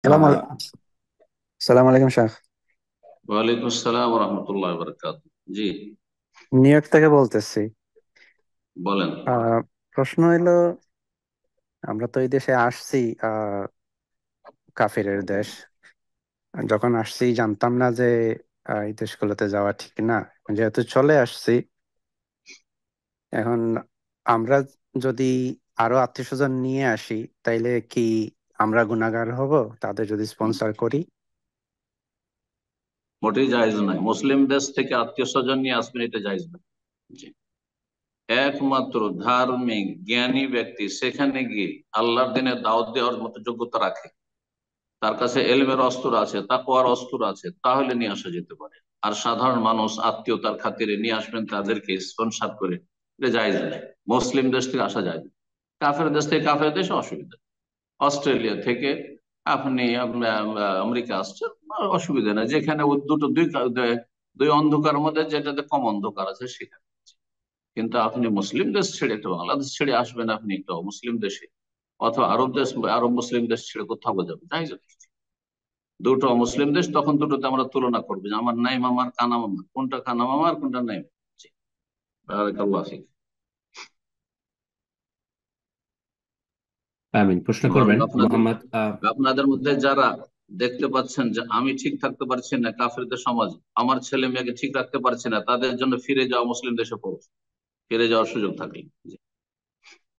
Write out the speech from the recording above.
সালাম সালাম আলাইকুম শাহ। ওয়ালাইকুম আসসালাম রহমতুল্লাহ বরকাত। জি, নিউ ইয়র্ক থেকে বলতেছি। বলেন। আহ, প্রশ্ন হইলো, আমরা তো এই দেশে আসছি, আহ, কাফিরের দেশ। যখন আসছি জানতাম না যে এই দেশগুলোতে যাওয়া ঠিক না। যেহেতু চলে আসছি, এখন আমরা যদি আরো আত্মীয় স্বজন নিয়ে আসি, তাইলে কি আমরা গুনাহগার হব তাদের যদি স্পন্সর করি? মোটেই জায়েজ নয়, মুসলিম দেশ থেকে আত্মীয় স্বজন নিয়ে আসবেন, এটা জায়েজ নয়। জি। একমাত্র ধার্মিক জ্ঞানী ব্যক্তি সেখানে গিয়ে আল্লাহর দিনে দাওয়াত দেওয়ার মতো যোগ্যতা রাখে, তার কাছে এলমের অস্ত্র আছে, তাকওয়ার অস্ত্র আছে, তাহলে নিয়ে আসা যেতে পারে। আর সাধারণ মানুষ আত্মীয়তার খাতিরে নিয়ে আসবেন তাদেরকে স্পন্সর করে, এটা জায়েজ নেই। মুসলিম দেশ থেকে আসা যায় না। কাফের দেশ থেকে কাফের দেশে অসুবিধা। অস্ট্রেলিয়া থেকে আপনি আমেরিকা আসছেন, অসুবিধা নেই। যেখানে ও দুটো দুই অন্ধকারের মধ্যে যেটাতে কম অন্ধকার আছে সেখানে। কিন্তু আপনি মুসলিম দেশ ছেড়ে, একটা বাংলাদেশ ছেড়ে আসবেন আপনি একটা মুসলিম দেশে, অথবা আরব দেশ, আরব মুসলিম দেশ ছেড়ে কোথাও যাবে তাই যদি দুটো মুসলিম দেশ, তখন দুটোতে আমরা তুলনা করবো যে আমার নাই মামার কানা মামা, কোনটা কানা মামা আর কোনটা নাই মামা। জি, বারাকাল্লাহ ফিক। আমিন। প্রশ্ন এবং করবেন আপনাদের মোহাম্মদ আপনাদের মধ্যে যারা দেখতে পাচ্ছেন যে আমি ঠিক থাকতে পারছি না কাফিরদের সমাজ, আমার ছেলে মেয়েকে ঠিক রাখতে পারছি না, তাদের জন্য ফিরে যাওয়া, মুসলিম দেশে পড়ছে, ফিরে যাওয়ার সুযোগ থাকলে।